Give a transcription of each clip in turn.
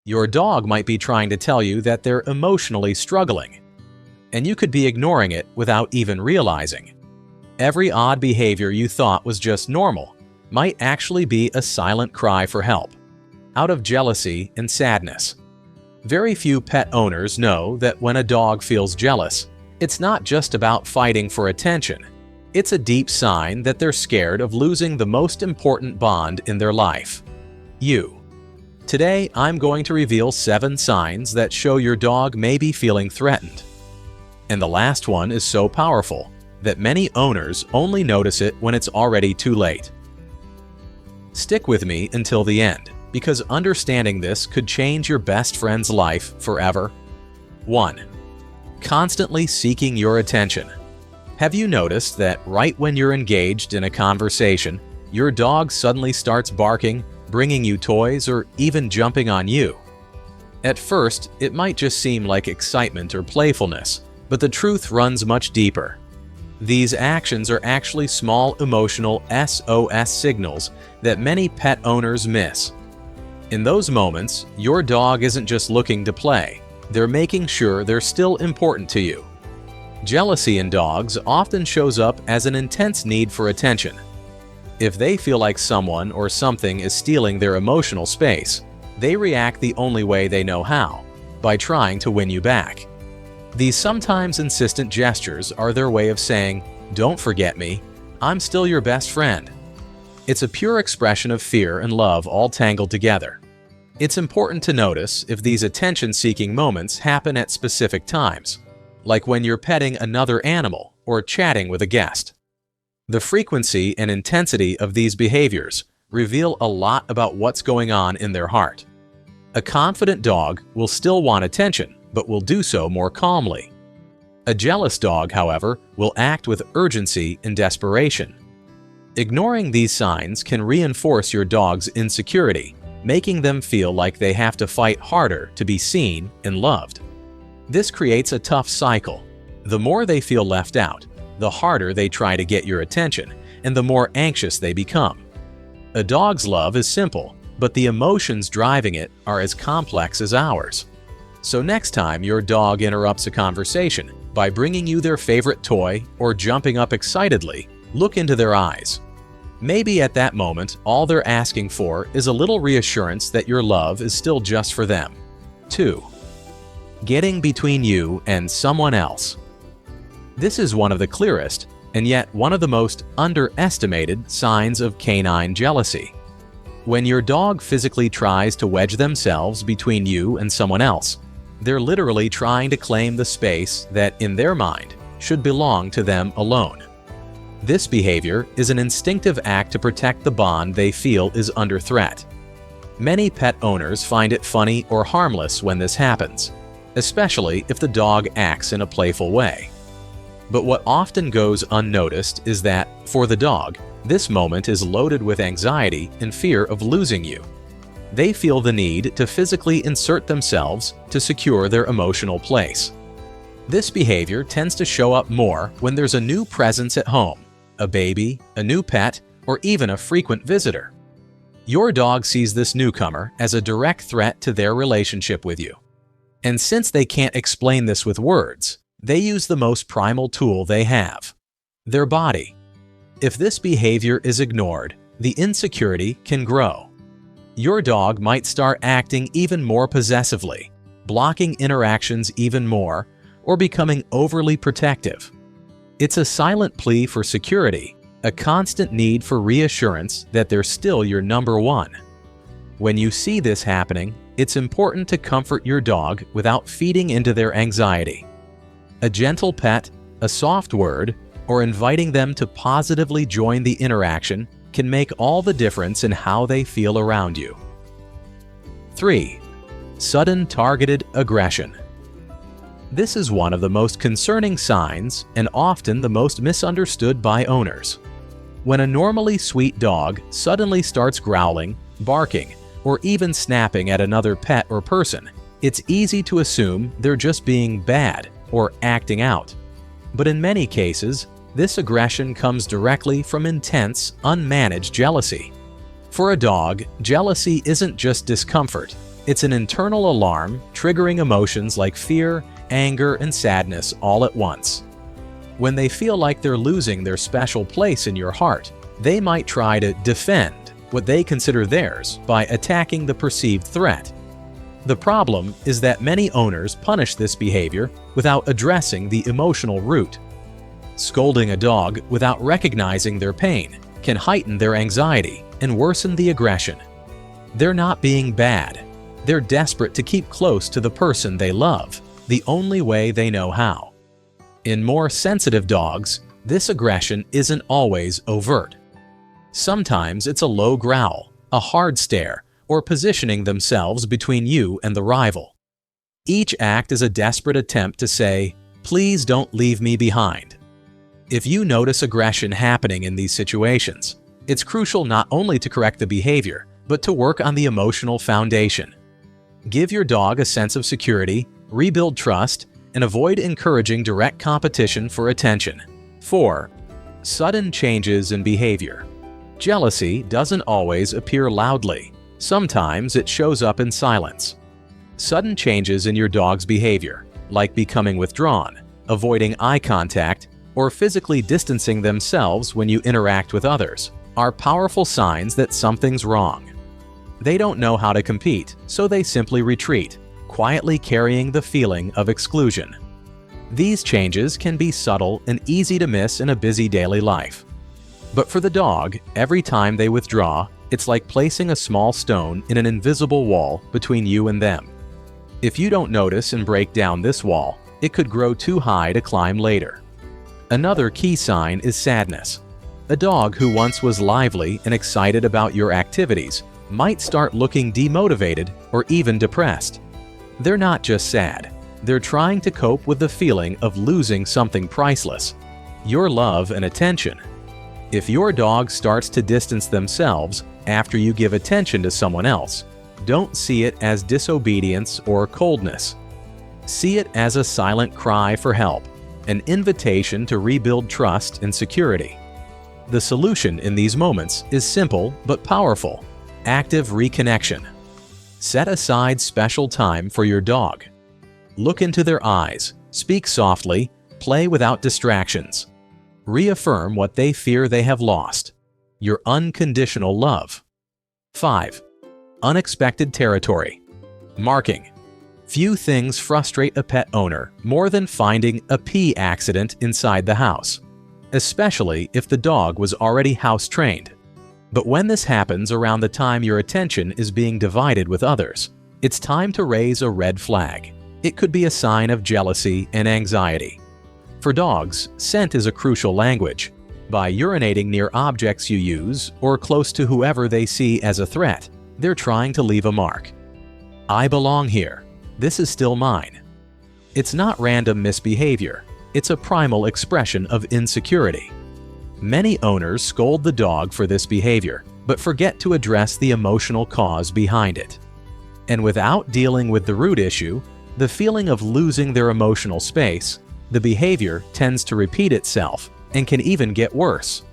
Your dog might be trying to tell you that they're emotionally struggling, and you could be ignoring it without even realizing. Every odd behavior you thought was just normal might actually be a silent cry for help, out of jealousy and sadness. Very few pet owners know that when a dog feels jealous, it's not just about fighting for attention. It's a deep sign that they're scared of losing the most important bond in their life, you. Today, I'm going to reveal 7 signs that show your dog may be feeling threatened. And the last one is so powerful that many owners only notice it when it's already too late. Stick with me until the end, because understanding this could change your best friend's life forever. 1. Constantly seeking your attention. Have you noticed that right when you're engaged in a conversation, your dog suddenly starts barking, bringing you toys, or even jumping on you? At first, it might just seem like excitement or playfulness, but the truth runs much deeper. These actions are actually small emotional SOS signals that many pet owners miss. In those moments, your dog isn't just looking to play, they're making sure they're still important to you. Jealousy in dogs often shows up as an intense need for attention. If they feel like someone or something is stealing their emotional space, they react the only way they know how, by trying to win you back. These sometimes insistent gestures are their way of saying, "Don't forget me, I'm still your best friend." It's a pure expression of fear and love all tangled together. It's important to notice if these attention-seeking moments happen at specific times, like when you're petting another animal or chatting with a guest. The frequency and intensity of these behaviors reveal a lot about what's going on in their heart. A confident dog will still want attention, but will do so more calmly. A jealous dog, however, will act with urgency and desperation. Ignoring these signs can reinforce your dog's insecurity, making them feel like they have to fight harder to be seen and loved. This creates a tough cycle. The more they feel left out, the harder they try to get your attention, and the more anxious they become. A dog's love is simple, but the emotions driving it are as complex as ours. So next time your dog interrupts a conversation by bringing you their favorite toy or jumping up excitedly, look into their eyes. Maybe at that moment, all they're asking for is a little reassurance that your love is still just for them. 2. Getting between you and someone else. This is one of the clearest, and yet one of the most underestimated signs of canine jealousy. When your dog physically tries to wedge themselves between you and someone else, they're literally trying to claim the space that, in their mind, should belong to them alone. This behavior is an instinctive act to protect the bond they feel is under threat. Many pet owners find it funny or harmless when this happens, especially if the dog acts in a playful way. But what often goes unnoticed is that, for the dog, this moment is loaded with anxiety and fear of losing you. They feel the need to physically insert themselves to secure their emotional place. This behavior tends to show up more when there's a new presence at home, a baby, a new pet, or even a frequent visitor. Your dog sees this newcomer as a direct threat to their relationship with you. And since they can't explain this with words, they use the most primal tool they have, their body. If this behavior is ignored, the insecurity can grow. Your dog might start acting even more possessively, blocking interactions even more, or becoming overly protective. It's a silent plea for security, a constant need for reassurance that they're still your number one. When you see this happening, it's important to comfort your dog without feeding into their anxiety. A gentle pet, a soft word, or inviting them to positively join the interaction can make all the difference in how they feel around you. 3. Sudden targeted aggression. This is one of the most concerning signs and often the most misunderstood by owners. When a normally sweet dog suddenly starts growling, barking, or even snapping at another pet or person, it's easy to assume they're just being bad or acting out. But in many cases, this aggression comes directly from intense, unmanaged jealousy. For a dog, jealousy isn't just discomfort, It's an internal alarm triggering emotions like fear, anger, and sadness all at once. When they feel like they're losing their special place in your heart, they might try to defend what they consider theirs by attacking the perceived threat. The problem is that many owners punish this behavior without addressing the emotional root. Scolding a dog without recognizing their pain can heighten their anxiety and worsen the aggression. They're not being bad. They're desperate to keep close to the person they love, the only way they know how. In more sensitive dogs, this aggression isn't always overt. Sometimes it's a low growl, a hard stare, or positioning themselves between you and the rival. Each act is a desperate attempt to say, "Please don't leave me behind." If you notice aggression happening in these situations, it's crucial not only to correct the behavior, but to work on the emotional foundation. Give your dog a sense of security, rebuild trust, and avoid encouraging direct competition for attention. 4. Sudden changes in behavior. Jealousy doesn't always appear loudly. Sometimes it shows up in silence. Sudden changes in your dog's behavior, like becoming withdrawn, avoiding eye contact, or physically distancing themselves when you interact with others, are powerful signs that something's wrong. They don't know how to compete, so they simply retreat, quietly carrying the feeling of exclusion. These changes can be subtle and easy to miss in a busy daily life. But for the dog, every time they withdraw, it's like placing a small stone in an invisible wall between you and them. If you don't notice and break down this wall, it could grow too high to climb later. Another key sign is sadness. A dog who once was lively and excited about your activities might start looking demotivated or even depressed. They're not just sad. They're trying to cope with the feeling of losing something priceless, your love and attention. If your dog starts to distance themselves after you give attention to someone else, don't see it as disobedience or coldness. See it as a silent cry for help, an invitation to rebuild trust and security. The solution in these moments is simple but powerful: active reconnection. Set aside special time for your dog. Look into their eyes, speak softly, play without distractions. Reaffirm what they fear they have lost: your unconditional love. 5. Unexpected territory. Marking. Few things frustrate a pet owner more than finding a pee accident inside the house, especially if the dog was already house-trained. But when this happens around the time your attention is being divided with others, it's time to raise a red flag. It could be a sign of jealousy and anxiety. For dogs, scent is a crucial language. By urinating near objects you use or close to whoever they see as a threat, they're trying to leave a mark. I belong here. This is still mine. It's not random misbehavior. It's a primal expression of insecurity. Many owners scold the dog for this behavior, but forget to address the emotional cause behind it. And without dealing with the root issue, the feeling of losing their emotional space, the behavior tends to repeat itself and can even get worse.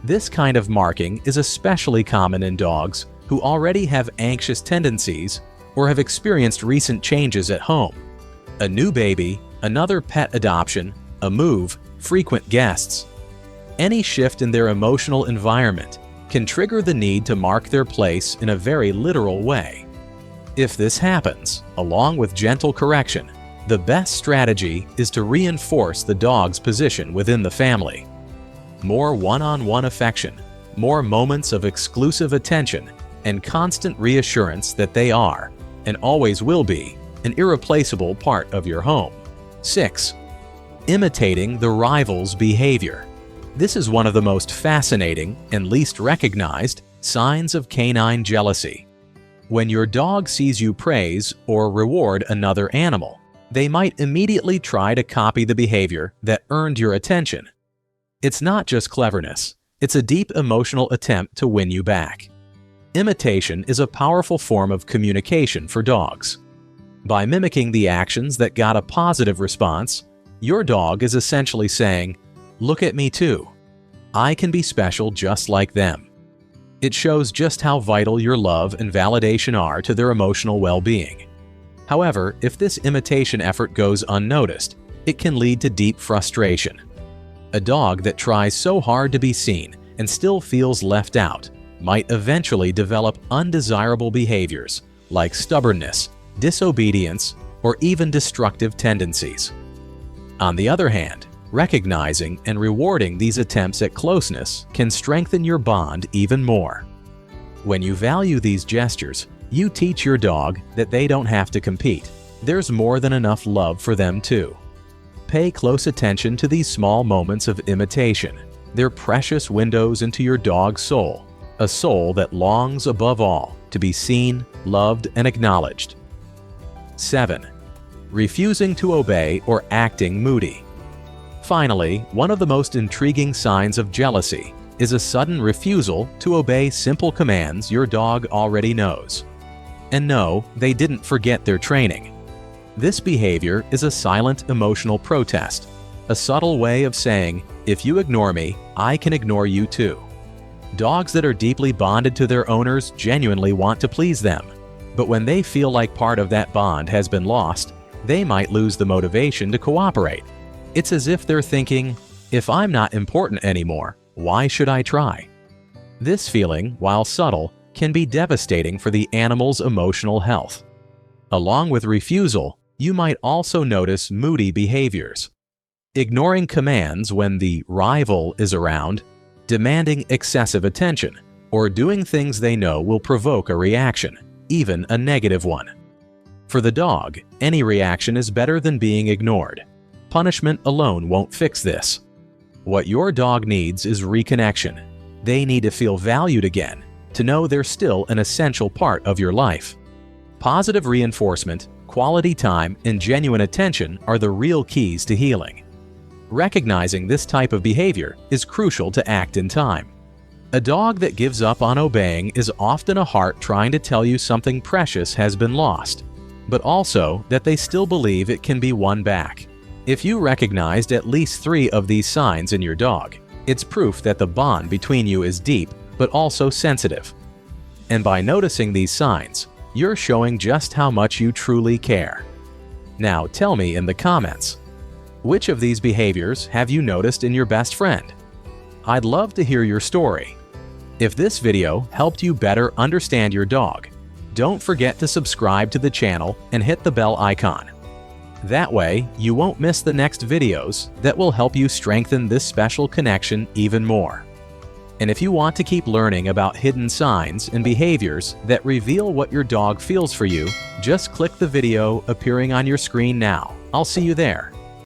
This kind of marking is especially common in dogs who already have anxious tendencies or have experienced recent changes at home. A new baby, another pet adoption, a move, frequent guests. Any shift in their emotional environment can trigger the need to mark their place in a very literal way. If this happens, along with gentle correction, the best strategy is to reinforce the dog's position within the family. More one-on-one affection, more moments of exclusive attention, and constant reassurance that they are, and always will be, an irreplaceable part of your home. 6. Imitating the rival's behavior. This is one of the most fascinating and least recognized signs of canine jealousy. When your dog sees you praise or reward another animal, they might immediately try to copy the behavior that earned your attention. It's not just cleverness, it's a deep emotional attempt to win you back. Imitation is a powerful form of communication for dogs. By mimicking the actions that got a positive response, your dog is essentially saying, "Look at me too. I can be special just like them." It shows just how vital your love and validation are to their emotional well-being. However, if this imitation effort goes unnoticed, it can lead to deep frustration. A dog that tries so hard to be seen and still feels left out might eventually develop undesirable behaviors like stubbornness, disobedience, or even destructive tendencies. On the other hand, recognizing and rewarding these attempts at closeness can strengthen your bond even more. When you value these gestures, you teach your dog that they don't have to compete. There's more than enough love for them too. Pay close attention to these small moments of imitation. They're precious windows into your dog's soul, a soul that longs above all to be seen, loved, and acknowledged. 7. Refusing to obey or acting moody. Finally, one of the most intriguing signs of jealousy is a sudden refusal to obey simple commands your dog already knows. And no, they didn't forget their training. This behavior is a silent emotional protest, a subtle way of saying, if you ignore me, I can ignore you too. Dogs that are deeply bonded to their owners genuinely want to please them, but when they feel like part of that bond has been lost, they might lose the motivation to cooperate. It's as if they're thinking, if I'm not important anymore, why should I try? This feeling, while subtle, can be devastating for the animal's emotional health. Along with refusal, you might also notice moody behaviors. Ignoring commands when the rival is around, demanding excessive attention, or doing things they know will provoke a reaction, even a negative one. For the dog, any reaction is better than being ignored. Punishment alone won't fix this. What your dog needs is reconnection. They need to feel valued again, to know they're still an essential part of your life. Positive reinforcement, quality time, and genuine attention are the real keys to healing. Recognizing this type of behavior is crucial to act in time. A dog that gives up on obeying is often a heart trying to tell you something precious has been lost, but also that they still believe it can be won back. If you recognized at least 3 of these signs in your dog, it's proof that the bond between you is deep but also sensitive. And by noticing these signs, you're showing just how much you truly care. Now tell me in the comments, which of these behaviors have you noticed in your best friend? I'd love to hear your story. If this video helped you better understand your dog, don't forget to subscribe to the channel and hit the bell icon. That way, you won't miss the next videos that will help you strengthen this special connection even more. And if you want to keep learning about hidden signs and behaviors that reveal what your dog feels for you, just click the video appearing on your screen now. I'll see you there.